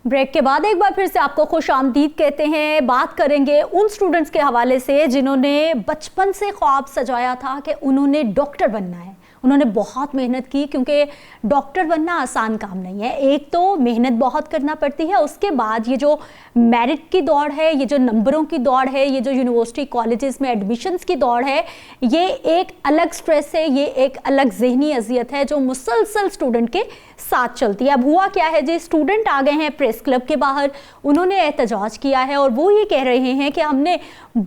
Break کے بعد ایک بار پھر سے آپ کو خوش آمدید کہتے ہیں. بات کریں گے ان سٹوڈنٹس کے حوالے سے جنہوں نے بچپن سے خواب سجایا تھا کہ انہوں نے ڈاکٹر بننا ہے. انہوں نے بہت محنت کی کیونکہ ڈاکٹر بننا آسان کام نہیں ہے. ایک تو محنت بہت کرنا پڑتی ہے, اس کے بعد یہ جو میرٹ کی دوڑ ہے, یہ جو نمبروں کی دوڑ ہے, یہ جو یونیورسٹی کالجز میں ایڈمیشنز کی دوڑ ہے, یہ ایک الگ سٹریس ہے, یہ ایک الگ ذہنی اذیت ہے جو مسلسل سٹوڈنٹ کے ساتھ چلتی ہے. اب ہوا کیا ہے جی, سٹوڈنٹ آ گئے ہیں پریس کلب کے باہر, انہوں نے احتجاج کیا ہے اور وہ یہ کہہ رہے ہیں کہ ہم نے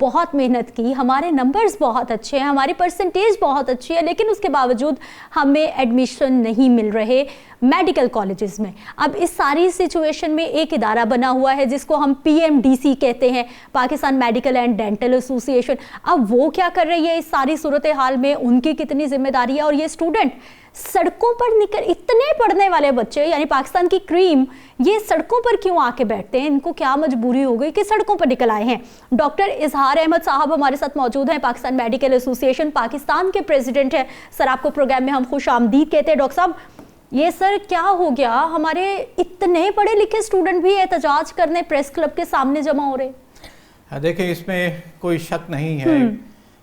بہت محنت کی, ہمارے نمبرز بہت اچھے ہیں, ہماری پرسنٹیج بہت اچھی ہے, لیکن اس کے باوجود ہمیں ایڈمیشن نہیں مل رہے میڈیکل کالجز میں. اب اس ساری سچویشن میں ایک ادارہ بنا ہوا ہے جس کو ہم PMDC کہتے ہیں, پاکستان میڈیکل اینڈ ڈینٹل ایسوسی ایشن. اب وہ کیا کر رہی ہے اس ساری صورتحال میں, ان کی کتنی ذمہ داری ہے, اور یہ اسٹوڈنٹ سڑکوں پر نکل, اتنے پڑھنے والے بچے یعنی پاکستان کی کریم, یہ سڑکوں پر کیوں آ کے بیٹھتے ہیں, ان کو کیا مجبوری ہو گئی کہ سڑکوں پر نکل آئے ہیں. ڈاکٹر اظہار احمد صاحب ہمارے ساتھ موجود ہیں, پاکستان میڈیکل ایسوسی ایشن پاکستان کے پریزیڈنٹ ہیں. سر آپ کو پروگرام میں ہم خوش آمدید کہتے ہیں. ڈاکٹر صاحب یہ سر کیا ہو گیا, ہمارے اتنے پڑھے لکھے اسٹوڈنٹ بھی احتجاج کرنے پریس کلب کے سامنے جمع ہو رہے؟ دیکھیں اس میں کوئی شک نہیں ہے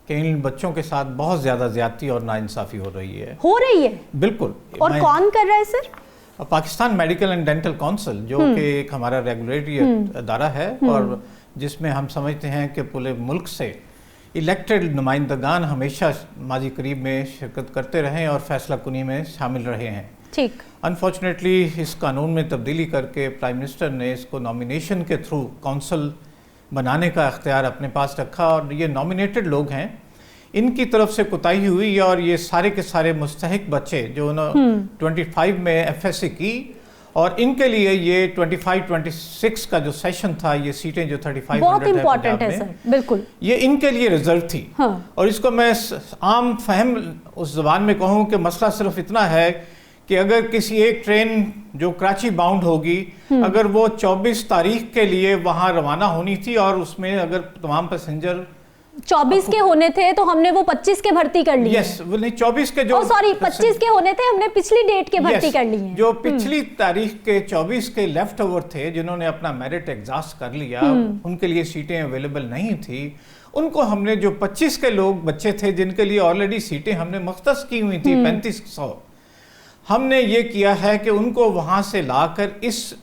کہ ان بچوں کے ساتت بہت زیادہ زیادتی اور ناانصافی ہو رہی ہے. بالکل. اور کون کر رہا ہے sir? Pakistan Medical and Dental Council, جو کہ ایک ہمارا ریگولیٹری ادارہ ہے اور جس میں ہم سمجھتے ہیں کہ پورے ملک سے الیکٹڈ نمائندگان ہمیشہ ماضی قریب میں شرکت کرتے رہے اور فیصلہ کنی میں شامل رہے ہیں. ٹھیک. انفارچونیٹلی اس قانون میں تبدیلی کر کے پرائم منسٹر نے اس کو نامینیشن کے تھرو کونسل بنانے کا اختیار اپنے پاس رکھا, اور یہ نامینیٹڈ لوگ ہیں, ان کی طرف سے کوتاہی ہوئی اور یہ سارے کے سارے مستحق بچے جو انہوں 25 میں FSC کی, اور ان کے لیے یہ 25-26 کا جو سیشن تھا, یہ سیٹیں جو 3500 بہت امپورٹنٹ ہے سر. بالکل. یہ ان کے لیے ریزرو تھی. اور اس کو میں عام فہم اس زبان میں کہوں کہ مسئلہ صرف اتنا ہے کہ اگر کسی ایک ٹرین جو کراچی باؤنڈ ہوگی, اگر وہ 24 تاریخ کے لیے وہاں روانہ ہونی تھی, اور اس میں اگر تمام پیسنجر 24 کے ہونے تھے تو ہم نے وہ 25 کے بھرتی کر لی. یس, وہ نہیں 24 کے جو 25 کے ہونے تھے, ہم نے پچھلی ڈیٹ کے بھرتی کر لی ہیں. جو پچھلی تاریخ کے 24 کے لیفٹ اوور تھے, جنہوں نے اپنا میرٹ ایگزاسٹ کر لیا, ان کے لیے سیٹیں اویلیبل نہیں تھی, ان کو ہم نے جو 25 کے لوگ بچے تھے جن کے لیے آلریڈی سیٹیں ہم نے مختص کی ہوئی تھی 3500, ہم نے یہ کیا ہے کہ ان کو وہاں سے لا کر اس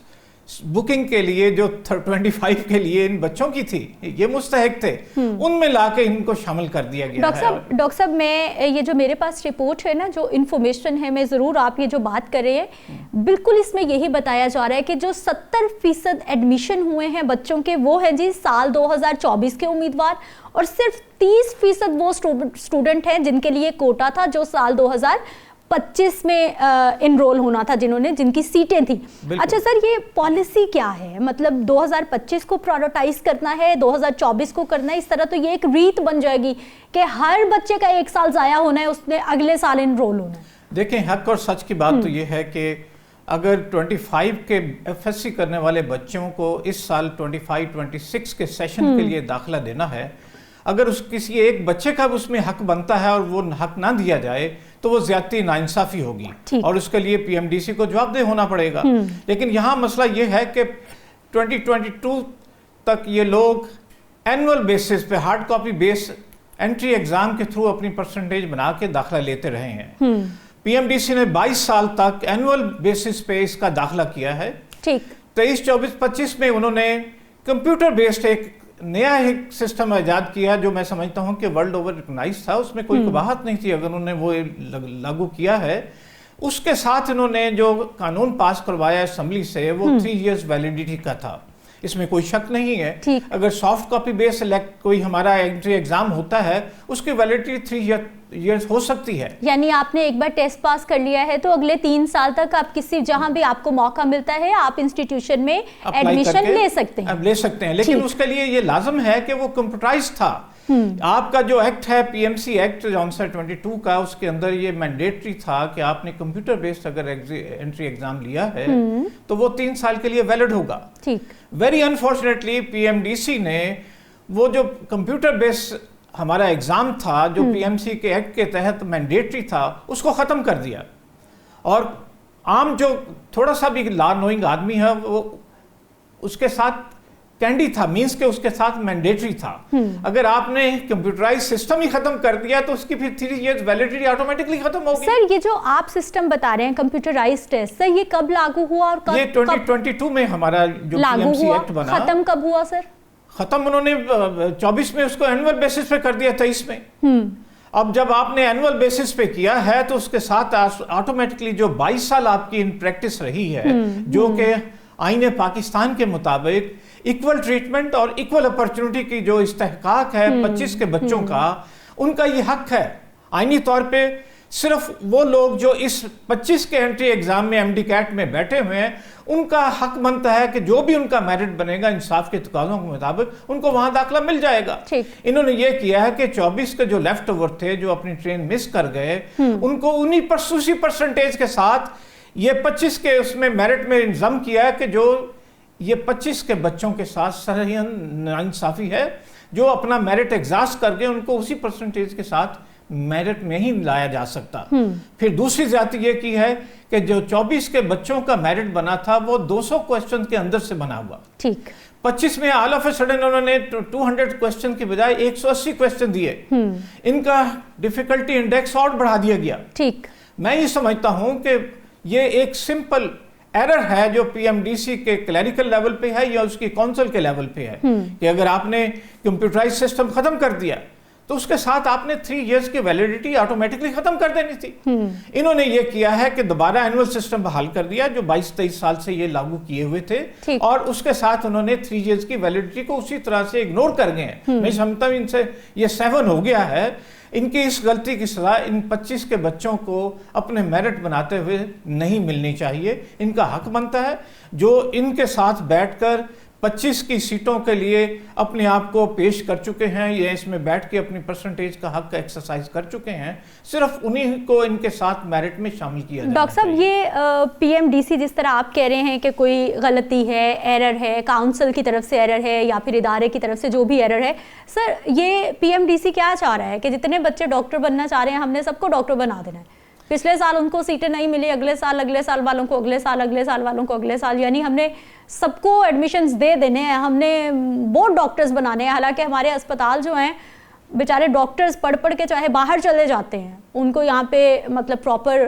بکنگ کے لیے جو 25 کے لیے ان بچوں کی تھی, یہ مستحق تھے, ان میں لا کے ان کو شامل کر دیا گیا ہے. ڈاکٹر صاحب میں یہ جو میرے پاس رپورٹ ہے نا, جو انفارمیشن ہے, میں ضرور آپ یہ جو بات کر رہے ہیں, بالکل اس میں یہی بتایا جا رہا ہے کہ جو 70% ایڈمیشن ہوئے ہیں بچوں کے, وہ ہیں جی سال 2024 کے امیدوار, اور صرف 30% وہ اسٹوڈنٹ ہیں جن کے لیے کوٹا تھا جو سال 2025 میں انرول ہونا تھا, جن کی سیٹیں تھیں. اچھا سر, یہ پالیسی کیا ہے, مطلب 2025 کو پرائورٹائز کرنا ہے, 2024 کو کرنا ہے, اس طرح تو یہ ایک ریت بن جائے گی کہ ہر بچے کا 1 سال ضائع ہونا ہے, اس نے اگلے سال انرول ہونا ہے. دیکھیں, حق اور سچ کی بات تو یہ ہے کہ اگر 25 کے FSC کرنے والے بچوں کو اس سال 25-26 کے سیشن کے لیے داخلہ دینا ہے, اگر اس کسی ایک بچے کا اس میں حق بنتا ہے اور وہ حق نہ دیا جائے تو وہ زیادتی ناانصافی ہوگی, اور اس کے لیے PMDC کو جواب دہ ہونا پڑے گا. لیکن یہاں مسئلہ یہ ہے کہ 2022 تک یہ لوگ اینول بیسس پہ ہارڈ کاپی بیس انٹری ایگزام کے تھرو اپنی پرسنٹیج بنا کے داخلہ لیتے رہے ہیں. PMDC نے 22 سال تک اینول بیسس پہ اس کا داخلہ کیا ہے. 23-24-25 میں انہوں نے کمپیوٹر بیسڈ ایک نیا ایک سسٹم ایجاد کیا جو میں سمجھتا ہوں کہ ورلڈ اوور ریکگنائز تھا, اس میں کوئی قباحت نہیں تھی اگر انہوں نے وہ لاگو کیا ہے. اس کے ساتھ انہوں نے جو قانون پاس کروایا اسمبلی سے, وہ 3 ایئرز ویلیڈیٹی کا تھا, اس میں کوئی شک نہیں ہے. اگر سافٹ کاپی بیس کوئی ہمارا انٹری ایگزام ہوتا ہے, اس کی ویلیڈیٹی 3 ایئرز ہو سکتی ہے. یعنی آپ نے ایک بار ٹیسٹ پاس کر لیا ہے تو اگلے 3 سال تک آپ کسی جہاں بھی آپ کو موقع ملتا ہے آپ انسٹیٹیوشن میں ایڈمیشن لے سکتے ہیں. لے سکتے ہیں, لیکن اس کے لیے یہ لازم ہے کہ وہ کمپیوٹرائز تھا. آپ کا جو ایکٹ ہے PMC ایکٹ 22 کا, اس کے اندر یہ مینڈیٹری تھا کہ آپ نے کمپیوٹر بیسڈ اگر انٹری ایگزام لیا ہے تو وہ 3 سال کے لیے ویلڈ ہوگا. ویری انفارچونیٹلی PMDC نے وہ جو کمپیوٹر بیس ہمارا ایگزام تھا جو PMC کے ایکٹ کے تحت مینڈیٹری تھا, اس کو ختم کر دیا, اور عام جو تھوڑا سا بھی لا نوئنگ آدمی ہے وہ اس کے ساتھ کینڈی تھا، مینس کہ اس کے ساتھ مینڈیٹری تھا. اگر آپ نے کمپیوٹرائز سسٹم ہی ختم کر دیا تو اس کی پھر 3 ایئرز ویلیڈیٹی آٹومیٹکلی ختم ہوگی. سر یہ جو آپ سسٹم بتا رہے ہیں کمپیوٹرائز ٹیسٹ، سر یہ کب لاگو ہوا اور کب؟ یہ 2022 میں ہمارا جو پی ایم سی ایکٹ بنا. ختم کب ہوا سر؟ ختم انہوں نے 24 میں اس کو اینول بیسس پہ کر دیا، 23 میں. اب جب آپ نے اینول بیسس پہ کیا ہے تو اس کے ساتھ آٹومیٹکلی جو 22 سال آپ کی ان پریکٹس رہی ہے، جو کہ آئین پاکستان کے مطابق ایکول ٹریٹمنٹ اور ایکول اپرچونٹی کی جو استحقاق ہے 25 کے بچوں کا، ان کا یہ حق ہے. آئینی طور پہ صرف وہ لوگ جو اس 25 کے انٹری ایگزام میں MD کیٹ میں بیٹھے ہوئے ہیں، ان کا حق بنتا ہے کہ جو بھی ان کا میرٹ بنے گا انصاف کے تقاضوں کے مطابق ان کو وہاں داخلہ مل جائے گا. انہوں نے یہ کیا ہے کہ 24 کے جو لیفٹ اوور تھے، جو اپنی ٹرین مس کر گئے، ان کو انہی اسی پرسنٹیج کے ساتھ یہ 25 کے اس میں میرٹ میں انضم کیا ہے کہ جو یہ 25 کے بچوں کے ساتھ صحیح ناانصافی ہے، جو اپنا میرٹ ایگزاسٹ کر گئے ان کو اسی پرسنٹیج کے ساتھ میرٹ میں ہی لایا جا سکتا. پھر دوسری زیادتی یہ کی ہے کہ جو 24 کے بچوں کا میرٹ بنا تھا وہ 200 کوسچن کے اندر سے بنا ہوا. 25 میں آل آف اے سڈن انہوں نے 200 کوسچن کی بجائے 180 کوسچن دیے. ان کا ڈیفیکلٹی انڈیکس اور بڑھا دیا گیا. میں یہ سمجھتا ہوں کہ یہ ایک سمپل ایرر ہے جو PMDC کے کلیریکل لیول پہ ہے یا اس کی کونسل کے لیول پہ ہے کہ اگر آپ نے کمپیوٹرائز سسٹم ختم کر دیا تو اس کے ساتھ آپ نے 3 ایئرز کی ویلیڈیٹی آٹومیٹکلی ختم کر دینی تھی. انہوں نے یہ کیا ہے کہ دوبارہ اینول سسٹم بحال کر دیا جو 22-23 سال سے یہ لاگو کیے ہوئے تھے، اور اس کے ساتھ انہوں نے 3 ایئرز کی ویلیڈیٹی کو اسی طرح سے اگنور کر گئے ہیں. میں سمجھتا ہوں ان سے یہ 7 ہو گیا ہے. ان کی اس غلطی کی سزا ان 25 کے بچوں کو اپنے میرٹ بناتے ہوئے نہیں ملنی چاہیے. ان کا حق بنتا ہے جو ان کے ساتھ بیٹھ کر 25 کی سیٹوں کے لیے اپنے آپ کو پیش کر چکے ہیں یا اس میں بیٹھ کے اپنی پرسنٹیج کا حق ایکسرسائز کر چکے ہیں، صرف انہی کو ان کے ساتھ میرٹ میں شامل کیا جائے. ڈاکٹر صاحب یہ PMDC جس طرح آپ کہہ رہے ہیں کہ کوئی غلطی ہے، ایرر ہے، کاؤنسل کی طرف سے ایرر ہے یا پھر ادارے کی طرف سے جو بھی ایرر ہے، سر یہ PMDC کیا چاہ رہا ہے کہ جتنے بچے ڈاکٹر بننا چاہ رہے ہیں ہم نے سب کو ڈاکٹر بنا دینا ہے؟ پچھلے سال ان کو سیٹیں نہیں ملی، اگلے سال والوں کو اگلے سال والوں کو اگلے سال، یعنی ہم نے سب کو ایڈمیشنز دے دینے ہیں، ہم نے بہت ڈاکٹرز بنانے ہیں. حالانکہ ہمارے اسپتال جو ہیں بیچارے ڈاکٹرز پڑھ کے چاہے باہر چلے جاتے ہیں، ان کو یہاں پہ مطلب پراپر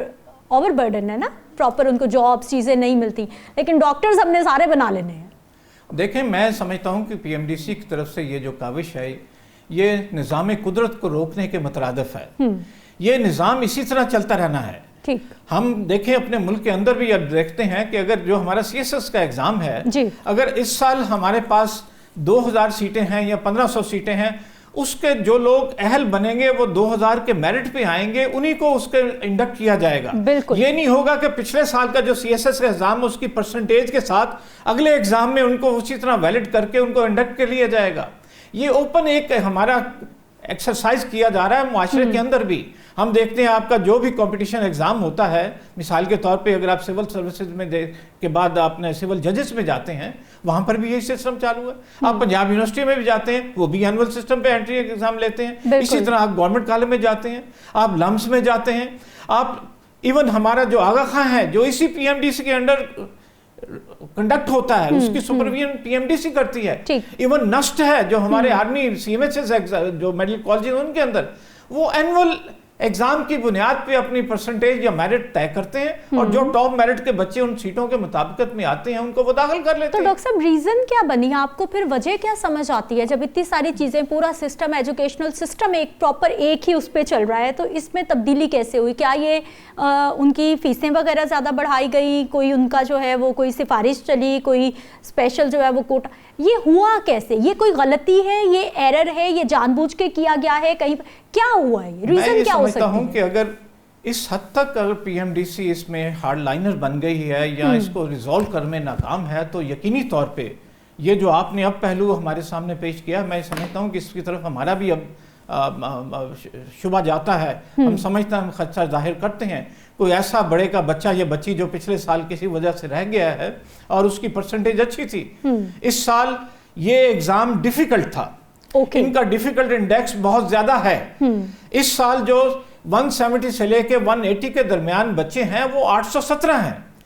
اوور برڈن ہے نا، پراپر ان کو جابس چیزیں نہیں ملتی، لیکن ڈاکٹرز ہم نے سارے بنا لینے ہیں. دیکھیں میں سمجھتا ہوں کہ PMDC کی طرف سے یہ جو کاوش ہے یہ نظام قدرت کو روکنے کے مترادف ہے. یہ نظام اسی طرح چلتا رہنا ہے. ہم دیکھیں اپنے ملک کے اندر بھی اب دیکھتے ہیں کہ اگر جو ہمارا CSS کا ایگزام ہے، اگر اس سال ہمارے پاس 2000 سیٹیں ہیں یا 1500 سیٹیں ہیں، اس کے جو لوگ اہل بنیں گے وہ 2000 کے میرٹ پہ آئیں گے، انہی کو اس کے انڈکٹ کیا جائے گا. یہ نہیں ہوگا کہ پچھلے سال کا جو CSS کا ایگزام اس کی پرسنٹیج کے ساتھ اگلے ایگزام میں ان کو اسی طرح ویلڈ کر کے ان کو انڈکٹ کر لیا جائے گا. یہ اوپن ایک ہمارا ایکسرسائز کیا جا رہا ہے معاشرے کے اندر بھی. ہم دیکھتے ہیں آپ کا جو بھی کمپٹیشن ایگزام ہوتا ہے، مثال کے طور پہ اگر آپ سول سروسز میں کے بعد آپ نے سول ججز میں جاتے ہیں، وہاں پر بھی یہی سسٹم چالو ہے. آپ پنجاب یونیورسٹی میں بھی جاتے ہیں، وہ بھی اینول سسٹم پہ انٹری ایگزام لیتے ہیں. اسی طرح آپ گورنمنٹ کالج میں جاتے ہیں، آپ لمس میں جاتے ہیں، آپ ایون ہمارا جو آغا خاں ہے جو اسی PMDC کے انڈر کنڈکٹ ہوتا ہے، اس کی سپرویژن PMDC کرتی ہے. ایون نسٹ ہے جو ہمارے آرمی CMHS جو میڈیکل کالج ان کے اندر، وہ اینول ایگزام کی بنیاد پہ اپنی پرسنٹیج یا میرٹ طے کرتے ہیں، اور جو ٹاپ میرٹ کے بچے ان سیٹوں کے مطابقت میں آتے ہیں ان کو وہ داخل کر لیتے ہیں. تو ڈاکٹر صاحب ریزن کیا بنی آپ کو پھر وجہ کیا سمجھ آتی ہے جب اتنی ساری چیزیں پورا سسٹم ایجوکیشنل سسٹم ایک پراپر ایک ہی اس پہ چل رہا ہے، تو اس میں تبدیلی کیسے ہوئی؟ کیا یہ ان کی فیسیں وغیرہ زیادہ بڑھائی گئی، کوئی ان کا جو ہے وہ کوئی سفارش چلی، کوئی اسپیشل جو ہے وہ کوٹا، یہ ہوا کیسے؟ یہ کوئی غلطی ہے، یہ ایرر ہے، یہ جان بوجھ کے کیا گیا ہے، کہیں کیا ہوا ہے؟ ریزن کیا ہو سکتا ہے؟ میں یہ سمجھتا ہوں کہ اگر اس حد تک اگر PMDC اس میں ہارڈ لائنر بن گئی ہے یا اس کو ریزولو کرنے میں ناکام ہے، تو یقینی طور پہ یہ جو آپ نے اب پہلو ہمارے سامنے پیش کیا، میں سمجھتا ہوں کہ اس کی طرف ہمارا بھی اب شبہ جاتا ہے. ہم سمجھتے ہیں، ہم خدشہ ظاہر کرتے ہیں کوئی ایسا بڑے کا بچہ یا بچی جو پچھلے سال کسی وجہ سے رہ گیا ہے اور اس کی پرسنٹیج اچھی تھی، اس سال یہ ایگزام ڈیفیکلٹ تھا، ان کا ڈیفیکلٹ انڈیکس بہت زیادہ ہے. اس سال جو 170 سے لے کے 180 کے درمیان بچے ہیں وہ 817 ہیں.